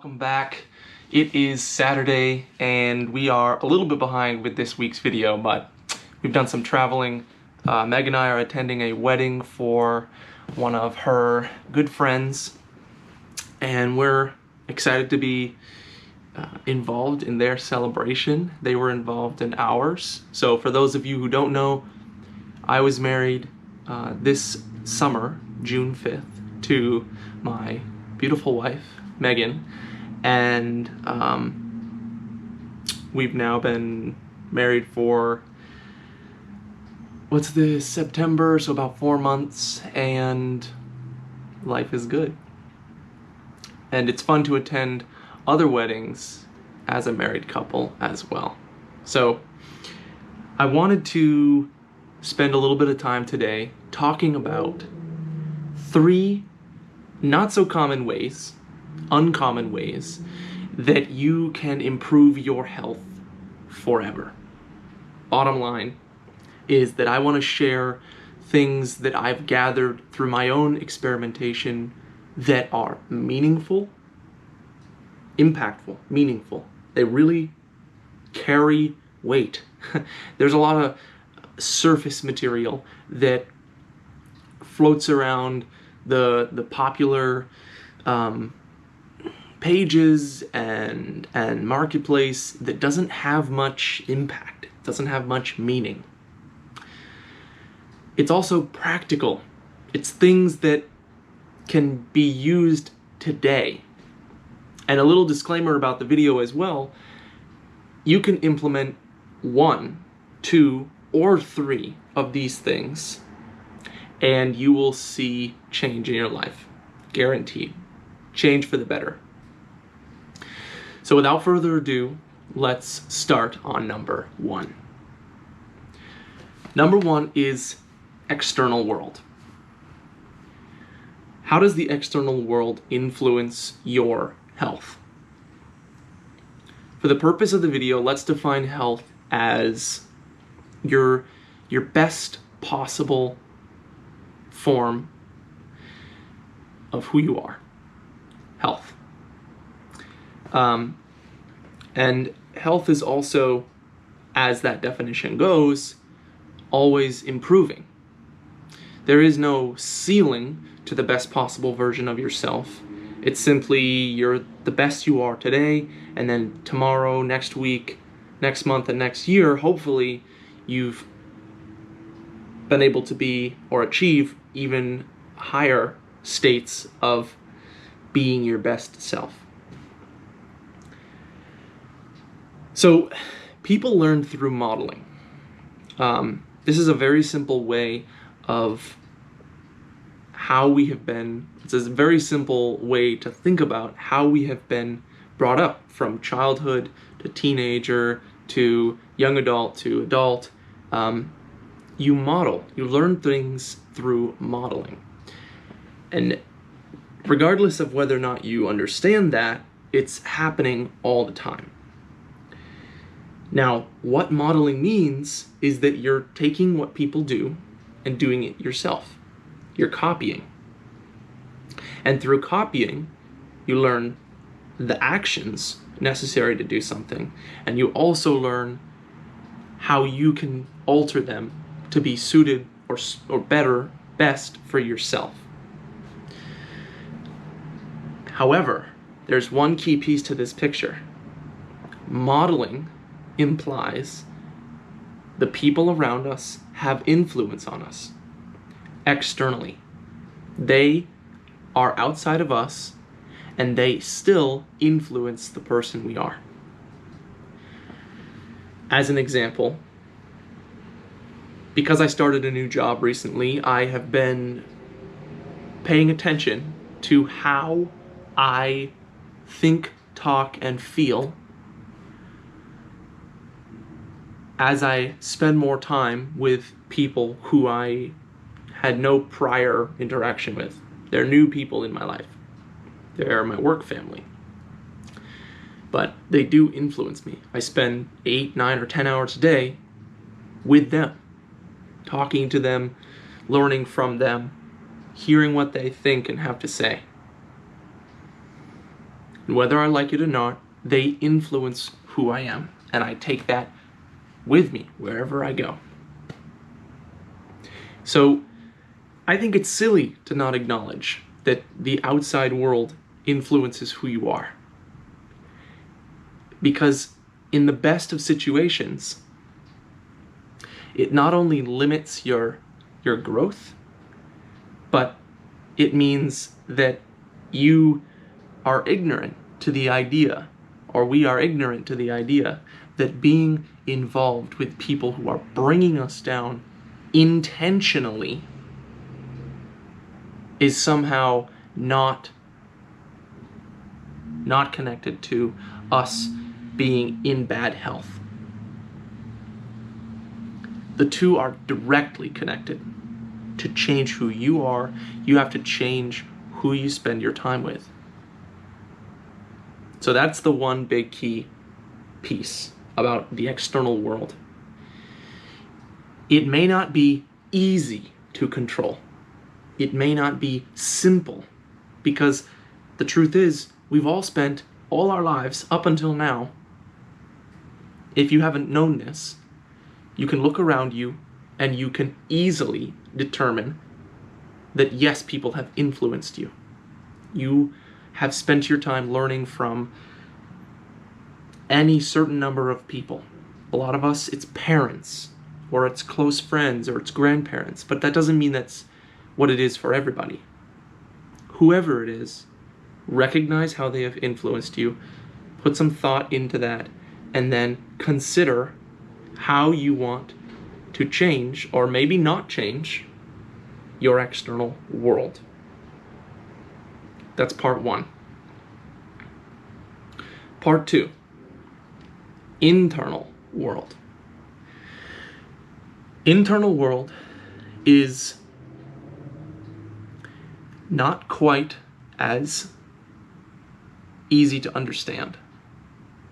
Welcome back. It is Saturday and we are a little bit behind with this week's video, but we've done some traveling. Meg and I are attending a wedding for one of her good friends and we're excited to be involved in their celebration. They were involved in ours. So for those of you who don't know, I was married this summer, June 5th, to my beautiful wife, Megan, and we've now been married for, what's this, September, so about 4 months, and life is good. And it's fun to attend other weddings as a married couple as well. So I wanted to spend a little bit of time today talking about 3 not so common ways, uncommon ways, that you can improve your health forever. Bottom line is that I want to share things that I've gathered through my own experimentation that are meaningful, impactful, meaningful. They really carry weight. There's a lot of surface material that floats around the popular pages and marketplace that doesn't have much impact, doesn't have much meaning. It's also practical. It's things that can be used today. And a little disclaimer about the video as well, you can implement 1, 2, or 3 of these things and you will see change in your life. Guaranteed. Change for the better. So without further ado, let's start on number 1. Number 1 is external world. How does the external world influence your health? For the purpose of the video, let's define health as your best possible form of who you are. Health. And health is also, as that definition goes, always improving. There is no ceiling to the best possible version of yourself. It's simply you're the best you are today, and then tomorrow, next week, next month, and next year, hopefully you've been able to be or achieve even higher states of being your best self. So people learn through modeling. This is a very simple way of how we have been, it's a very simple way to think about how we have been brought up from childhood to teenager to young adult to adult. You model, you learn things through modeling. And regardless of whether or not you understand that, it's happening all the time. Now, what modeling means is that you're taking what people do and doing it yourself. You're copying. And through copying, you learn the actions necessary to do something, and you also learn how you can alter them to be suited or better, best for yourself. However, there's one key piece to this picture. Modeling implies the people around us have influence on us externally. They are outside of us and they still influence the person we are. As an example, because I started a new job recently, I have been paying attention to how I think, talk, and feel as I spend more time with people who I had no prior interaction with. They're new people in my life. They're my work family. But they do influence me. I spend 8, 9, or 10 hours a day with them, talking to them, learning from them, hearing what they think and have to say. Whether I like it or not, they influence who I am, and I take that with me wherever I go. So I think it's silly to not acknowledge that the outside world influences who you are. Because in the best of situations, it not only limits your growth, but it means that you are ignorant to the idea, or we are ignorant to the idea, that being involved with people who are bringing us down intentionally is somehow not connected to us being in bad health. The two are directly connected. To change who you are, you have to change who you spend your time with. So that's the one big key piece about the external world. It may not be easy to control. It may not be simple, because the truth is, we've all spent all our lives up until now. If you haven't known this, you can look around you and you can easily determine that yes, people have influenced you. You have spent your time learning from any certain number of people. A lot of us, it's parents, or it's close friends, or it's grandparents, but that doesn't mean that's what it is for everybody. Whoever it is, recognize how they have influenced you, put some thought into that, and then consider how you want to change, or maybe not change, your external world. That's part one. Part two, internal world. Internal world is not quite as easy to understand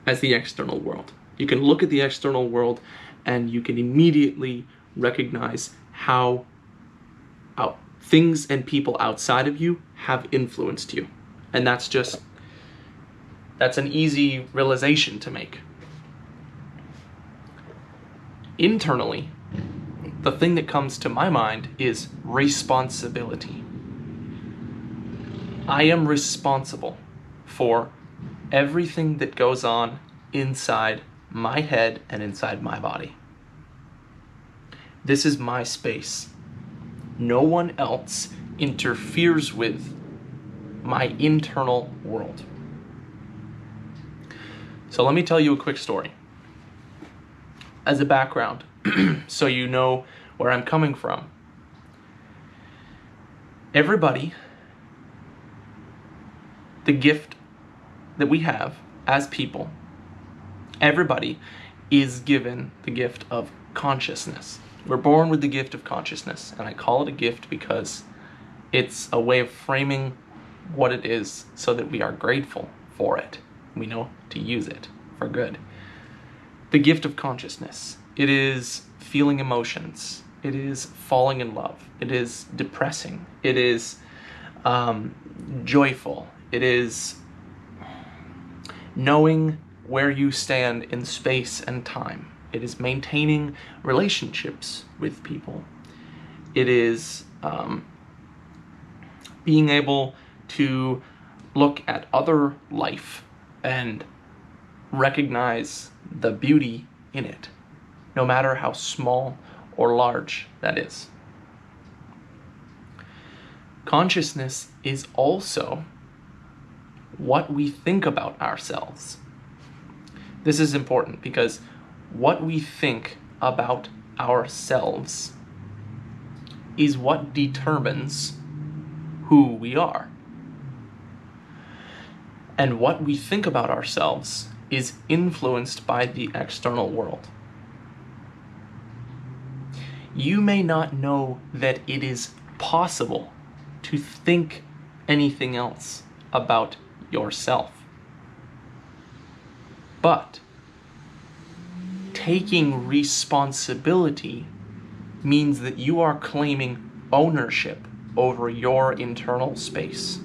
as the external world. You can look at the external world and you can immediately recognize how things and people outside of you have influenced you. And that's an easy realization to make. Internally, the thing that comes to my mind is responsibility. I am responsible for everything that goes on inside my head and inside my body. This is my space. No one else interferes with my internal world. So let me tell you a quick story. As a background, so you know where I'm coming from. Everybody, the gift that we have as people, everybody is given the gift of consciousness. We're born with the gift of consciousness, and I call it a gift because it's a way of framing what it is so that we are grateful for it. We know to use it for good. The gift of consciousness. It is feeling emotions. It is falling in love. It is depressing. It is joyful. It is knowing where you stand in space and time. It is maintaining relationships with people. It is being able to look at other life and recognize the beauty in it, no matter how small or large that is. Consciousness is also what we think about ourselves. This is important because what we think about ourselves is what determines who we are. And what we think about ourselves is influenced by the external world. You may not know that it is possible to think anything else about yourself. But taking responsibility means that you are claiming ownership over your internal space.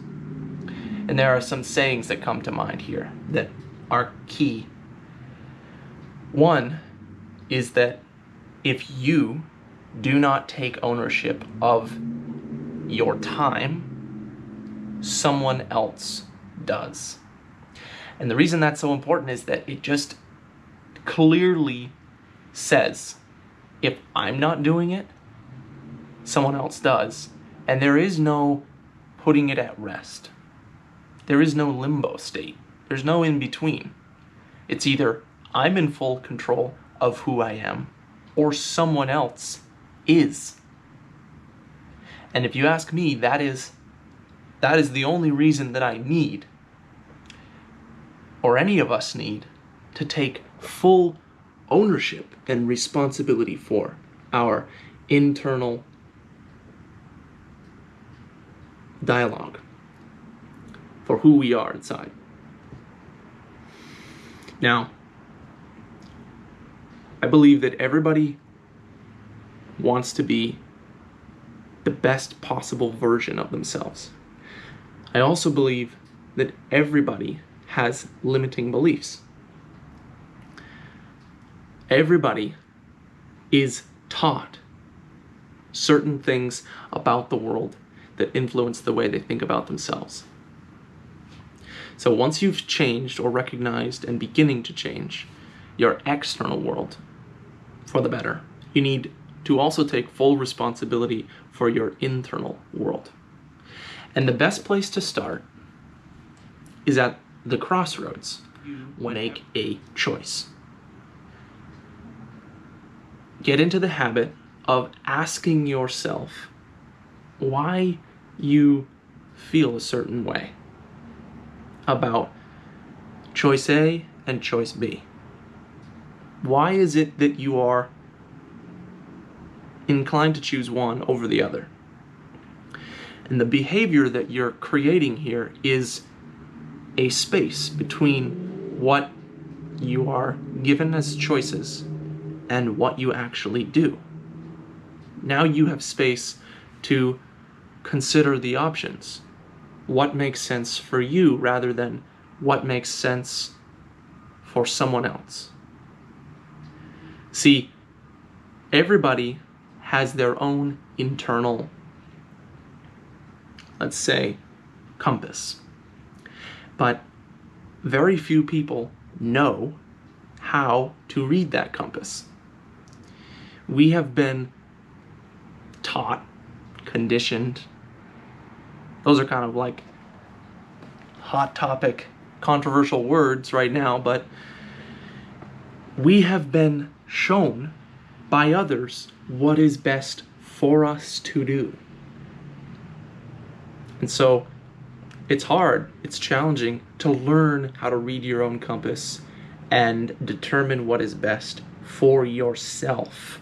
And there are some sayings that come to mind here that are key. One is that if you do not take ownership of your time, someone else does. And the reason that's so important is that it just clearly says, if I'm not doing it, someone else does. And there is no putting it at rest. There is no limbo state. There's no in between. It's either I'm in full control of who I am, or someone else is. And if you ask me, that is the only reason that I need, or any of us need, to take full ownership and responsibility for our internal dialogue, for who we are inside. Now, I believe that everybody wants to be the best possible version of themselves. I also believe that everybody has limiting beliefs. Everybody is taught certain things about the world that influence the way they think about themselves. So once you've changed or recognized and beginning to change your external world for the better, you need to also take full responsibility for your internal world. And the best place to start is at the crossroads when you make a choice. Get into the habit of asking yourself why you feel a certain way about choice A and choice B. Why is it that you are inclined to choose one over the other? And the behavior that you're creating here is a space between what you are given as choices and what you actually do. Now you have space to consider the options. What makes sense for you rather than what makes sense for someone else. See, everybody has their own internal, let's say, compass. But very few people know how to read that compass. We have been taught, conditioned. Those are kind of like hot topic, controversial words right now, but we have been shown by others what is best for us to do. And so it's hard, it's challenging to learn how to read your own compass and determine what is best for yourself.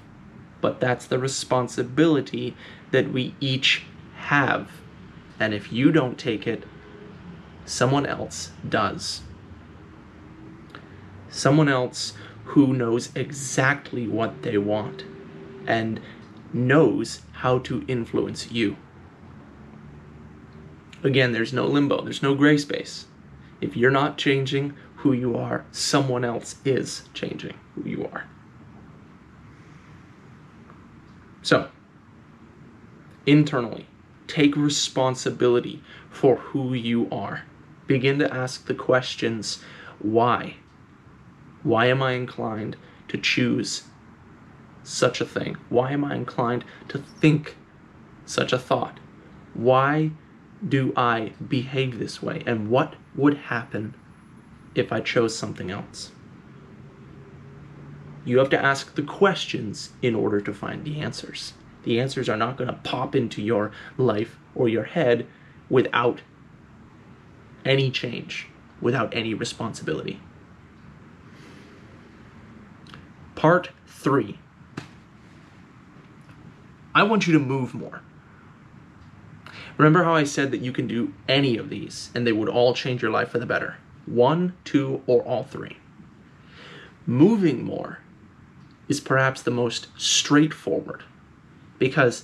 But that's the responsibility that we each have. And if you don't take it, someone else does. Someone else who knows exactly what they want and knows how to influence you. Again, there's no limbo, there's no gray space. If you're not changing who you are, someone else is changing who you are. So, internally, take responsibility for who you are. Begin to ask the questions, why? Why am I inclined to choose such a thing? Why am I inclined to think such a thought? Why do I behave this way? And what would happen if I chose something else? You have to ask the questions in order to find the answers. The answers are not going to pop into your life or your head without any change, without any responsibility. Part 3. I want you to move more. Remember how I said that you can do any of these and they would all change your life for the better? 1, 2, or all 3. Moving more is perhaps the most straightforward because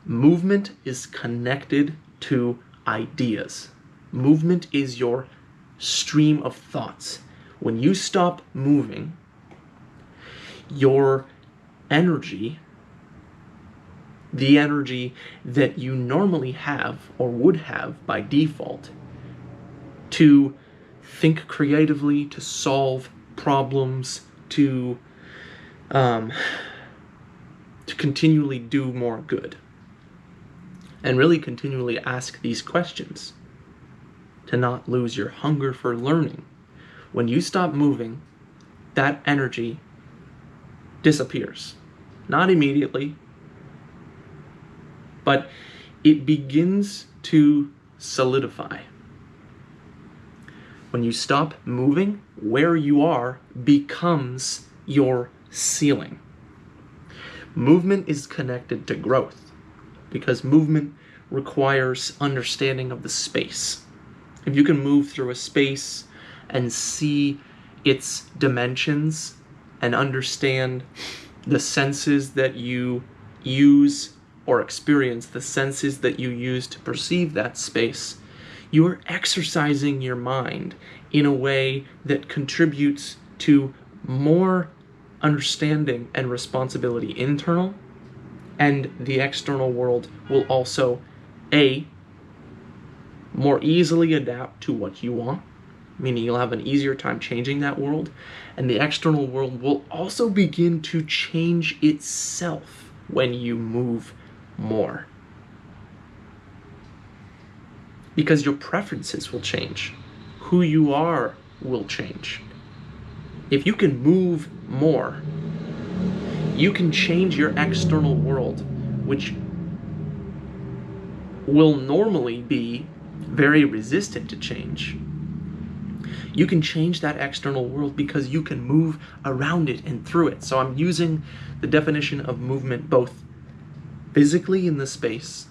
movement is connected to ideas. Movement is your stream of thoughts. When you stop moving, your energy, the energy that you normally have or would have by default to think creatively, to solve problems, to continually do more good, and really continually ask these questions, to not lose your hunger for learning. When you stop moving, that energy disappears. Not immediately, but it begins to solidify. When you stop moving, where you are becomes your ceiling. Movement is connected to growth because movement requires understanding of the space. If you can move through a space and see its dimensions and understand the senses that you use or experience, the senses that you use to perceive that space, you are exercising your mind in a way that contributes to more understanding and responsibility internal, and the external world will also more easily adapt to what you want, meaning you'll have an easier time changing that world, and the external world will also begin to change itself when you move more. Because your preferences will change. Who you are will change. If you can move more, you can change your external world, which will normally be very resistant to change. You can change that external world because you can move around it and through it. So I'm using the definition of movement both physically in the space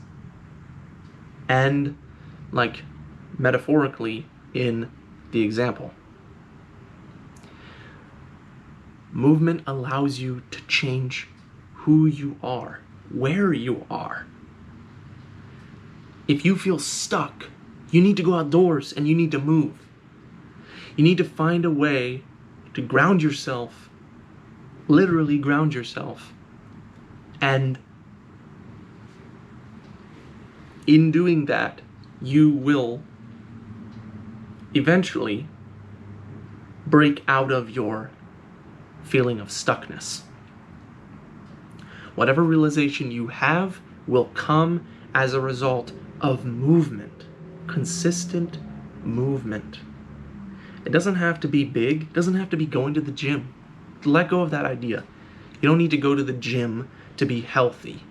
and like metaphorically in the example. Movement allows you to change who you are, where you are. If you feel stuck, you need to go outdoors and you need to move. You need to find a way to ground yourself, literally ground yourself, and in doing that, you will eventually break out of your feeling of stuckness. Whatever realization you have will come as a result of movement, consistent movement. It doesn't have to be big, it doesn't have to be going to the gym. Let go of that idea. You don't need to go to the gym to be healthy.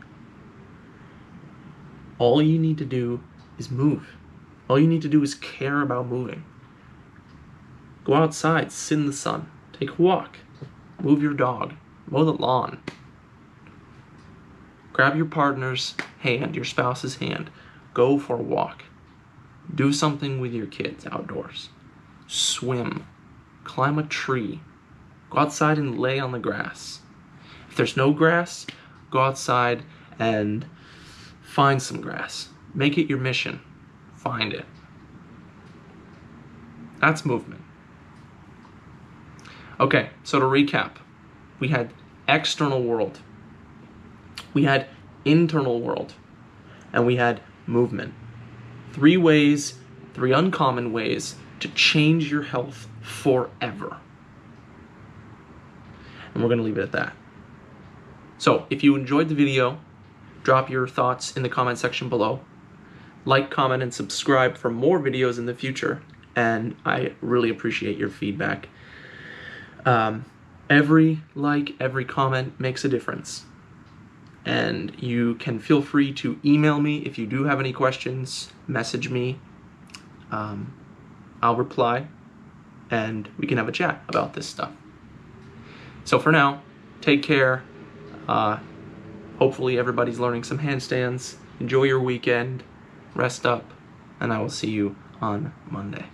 All you need to do is move. All you need to do is care about moving. Go outside, sit in the sun, take a walk, move your dog, mow the lawn. Grab your partner's hand, your spouse's hand, go for a walk. Do something with your kids outdoors. Swim, climb a tree, go outside and lay on the grass. If there's no grass, go outside and find some grass. Make it your mission. Find it. That's movement. Okay, so to recap, we had external world, we had internal world, and we had movement. 3 ways, 3 uncommon ways to change your health forever. And we're going to leave it at that. So if you enjoyed the video, drop your thoughts in the comment section below. Like, comment, and subscribe for more videos in the future. And I really appreciate your feedback. Every like, every comment makes a difference. And you can feel free to email me if you do have any questions, message me. I'll reply and we can have a chat about this stuff. So for now, take care. Hopefully everybody's learning some handstands. Enjoy your weekend, rest up, and I will see you on Monday.